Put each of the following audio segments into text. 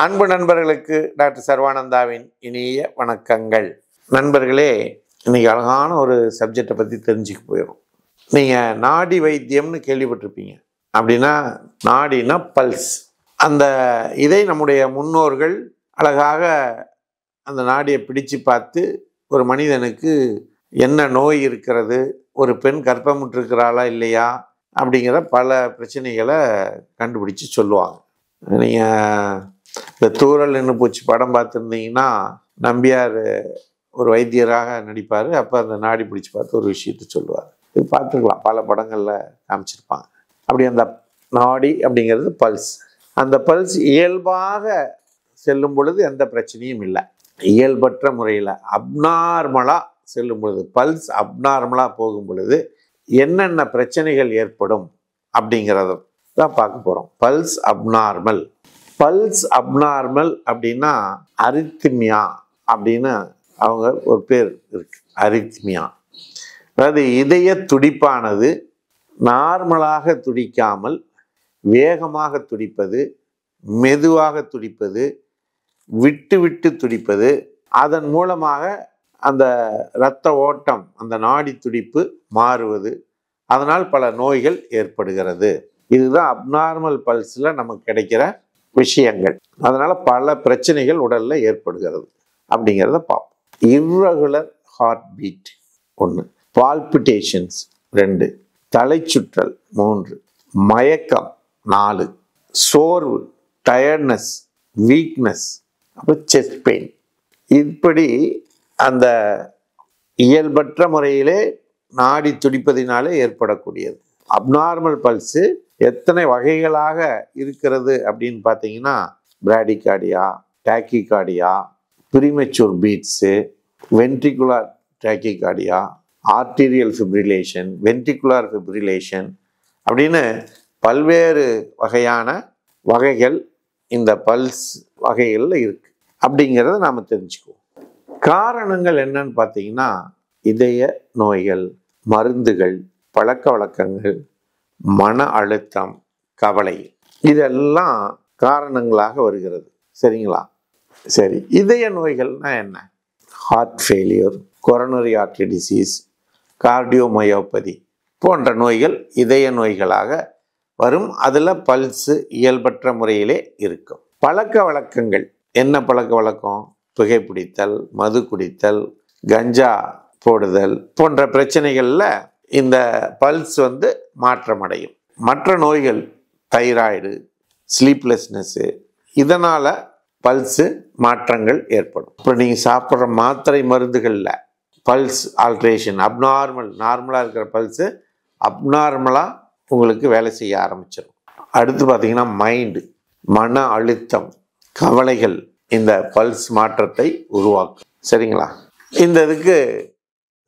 அன்பு நண்பர்களுக்கு டாக்டர் சர்வானந்தாவின் இனிய வணக்கங்கள். நண்பர்களே, இன்னைக்கு அழகான ஒரு சப்ஜெக்டை பற்றி தெரிஞ்சுக்க போயிடும். நீங்கள் நாடி வைத்தியம்னு கேள்விப்பட்டிருப்பீங்க. அப்படின்னா நாடினா பல்ஸ். அந்த இதை நம்முடைய முன்னோர்கள் அழகாக அந்த நாடியை பிடிச்சு பார்த்து ஒரு மனிதனுக்கு என்ன நோய் இருக்கிறது, ஒரு பெண் கர்ப்பமுற்றிருக்கிறாளா இல்லையா அப்படிங்கிற பல பிரச்சனைகளை கண்டுபிடிச்சு சொல்லுவாங்க. நீங்கள் இந்த தூரல் நின்று பூச்சி படம் பார்த்துருந்தீங்கன்னா நம்பியார் ஒரு வைத்தியராக நடிப்பார். அப்போ அந்த நாடி பிடிச்சி பார்த்து ஒரு விஷயத்த சொல்லுவார். இது பார்த்துக்கலாம், பல படங்களில் காமிச்சிருப்பாங்க. அப்படி அந்த நாடி அப்படிங்கிறது பல்ஸ். அந்த பல்ஸ் இயல்பாக செல்லும் பொழுது எந்த பிரச்சனையும் இல்லை. இயல்பற்ற முறையில் அப்நார்மலாக செல்லும் பொழுது, பல்ஸ் அப்நார்மலாக போகும் பொழுது என்னென்ன பிரச்சனைகள் ஏற்படும் அப்படிங்கிறத தான் பார்க்க போகிறோம். Pulse abnormal. பல்ஸ் அப்நார்மல் அப்படின்னா அரித்மியா அப்படின்னு அவங்க ஒரு பேர் இருக்கு. அரித்மியா அதாவது இதய துடிப்பானது நார்மலாக துடிக்காமல் வேகமாக துடிப்பது, மெதுவாக துடிப்பது, விட்டு விட்டு துடிப்பது, அதன் மூலமாக அந்த இரத்த ஓட்டம், அந்த நாடி துடிப்பு மாறுவது, அதனால் பல நோய்கள் ஏற்படுகிறது. இதுதான் அப்நார்மல் பல்ஸில் நமக்கு கிடைக்கிற விஷயங்கள். அதனால பல பிரச்சனைகள் உடல்ல ஏற்படுகிறது அப்படிங்கிறத பார்ப்போம். இர்ரெகுலர் ஹார்ட் பீட் 1, பால்பிட்டேஷன்ஸ் 2, தலை சுற்றல் 3, மயக்கம் 4, சோர்வு, டயர்ட்னஸ், வீக்னஸ், அப்புறம் செஸ்ட் பெயின். இப்படி அந்த இயல்பற்ற முறையிலே நாடி துடிப்பதினாலே ஏற்படக்கூடியது. அப்நார்மல் பல்ஸு எத்தனை வகைகளாக இருக்கிறது அப்படின்னு பார்த்தீங்கன்னா, bradycardia, tachycardia, premature beads, ventricular tachycardia, arterial fibrillation, ventricular fibrillation அப்படின்னு பல்வேறு வகையான வகைகள் இந்த பல்ஸ் வகைகளில் இருக்குது. அப்படிங்கிறத நாம் தெரிஞ்சுக்குவோம். காரணங்கள் என்னன்னு பார்த்தீங்கன்னா, இதய நோய்கள், மருந்துகள், பழக்க வழக்கங்கள், மன அழுத்தம், கவலை, இதெல்லாம் காரணங்களாக வருகிறது. சரிங்களா? சரி, இதய நோய்கள்னா என்ன? Heart failure, coronary artery disease, cardiomyopathy போன்ற நோய்கள் இதய நோய்களாக வரும். அதில் பல்ஸு இயல்பற்ற முறையிலே இருக்கும். பழக்க வழக்கங்கள் என்ன? பழக்க வழக்கம் புகைப்பிடித்தல், மது குடித்தல், கஞ்சா போடுதல் போன்ற பிரச்சனைகளில் இந்த பல்ஸ் மாற்றமடையும். மற்ற நோய்கள் தைராய்டு, ஸ்லீப்லெஸ்னஸ்ஸு, இதனால் பல்ஸு மாற்றங்கள் ஏற்படும். இப்போ நீங்கள் சாப்பிட்ற மாத்திரை மருந்துகளில் பல்ஸ் ஆல்ட்ரேஷன், நார்மலாக இருக்கிற பல்ஸு அப்நார்மலாக உங்களுக்கு வேலை செய்ய ஆரம்பிச்சிடும். அடுத்து பார்த்தீங்கன்னா மைண்டு, மன அழுத்தம், கவலைகள் இந்த பல்ஸ் மாற்றத்தை உருவாக்கும். சரிங்களா?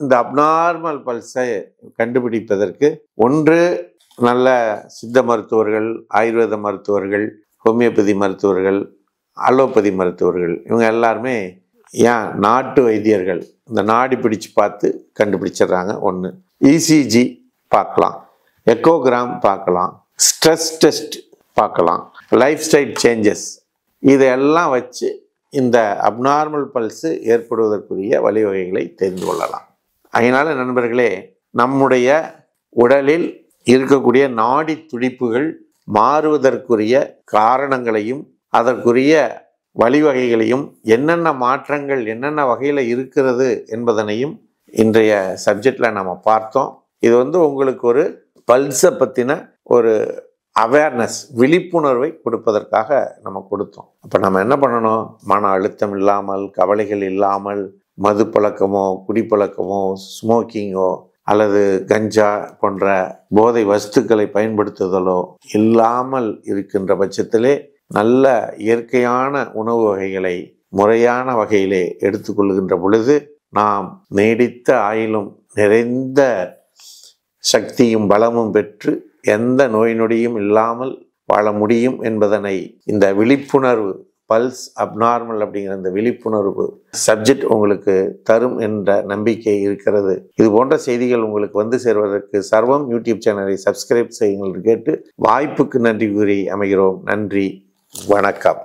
இந்த அப்நார்மல் பல்ஸை கண்டுபிடிப்பதற்கு ஒன்று நல்ல சித்த மருத்துவர்கள், ஆயுர்வேத மருத்துவர்கள், ஹோமியோபதி மருத்துவர்கள், அலோபதி மருத்துவர்கள், இவங்க எல்லாருமே நாட்டு வைத்தியர்கள் இந்த நாடி பிடிச்சு பார்த்து கண்டுபிடிச்சிடுறாங்க. ஒன்று இசிஜி பார்க்கலாம், எக்கோகிராம் பார்க்கலாம், ஸ்ட்ரெஸ் டெஸ்ட் பார்க்கலாம், லைஃப் ஸ்டைல் சேஞ்சஸ், இதையெல்லாம் வச்சு இந்த அப்நார்மல் பல்ஸு ஏற்படுவதற்குரிய வழிவகைகளை தெரிந்து கொள்ளலாம். அதனால் நண்பர்களே, நம்முடைய உடலில் இருக்கக்கூடிய நாடி துடிப்புகள் மாறுவதற்குரிய காரணங்களையும் அதற்குரிய வழிவகைகளையும், என்னென்ன மாற்றங்கள் என்னென்ன வகையில் இருக்கிறது என்பதனையும் இன்றைய சப்ஜெக்டில் நம்ம பார்த்தோம். இது உங்களுக்கு ஒரு பல்ஸை பற்றின ஒரு அவேர்னஸ், விழிப்புணர்வை கொடுப்பதற்காக நம்ம கொடுத்தோம். அப்போ நம்ம என்ன பண்ணணும்? மன அழுத்தம் இல்லாமல், கவலைகள் இல்லாமல், மது பழக்கமோ, குடிப்பழக்கமோ, ஸ்மோக்கிங்கோ அல்லது கஞ்சா போன்ற போதை வஸ்துக்களை பயன்படுத்துதலோ இல்லாமல் இருக்கின்ற பட்சத்திலே நல்ல இயற்கையான உணவு வகைகளை முறையான வகையிலே எடுத்துக்கொள்கின்ற பொழுது நாம் நீடித்த ஆயுளும் நிறைந்த சக்தியும் பலமும் பெற்று எந்த நோய் நொடியும் இல்லாமல் வாழ முடியும் என்பதனை இந்த விழிப்புணர்வு, பல்ஸ் அப்நார்மல் அப்படிங்கிற இந்த விழிப்புணர்வு சப்ஜெக்ட் உங்களுக்கு தரும் என்ற நம்பிக்கை இருக்கிறது. இது போன்ற செய்திகள் உங்களுக்கு சேர்வதற்கு சர்வம் யூடியூப் சேனலை சப்ஸ்கிரைப் செய்யுங்கள் கேட்டு வாய்ப்புக்கு நன்றி கூறி அமைகிறோம். நன்றி, வணக்கம்.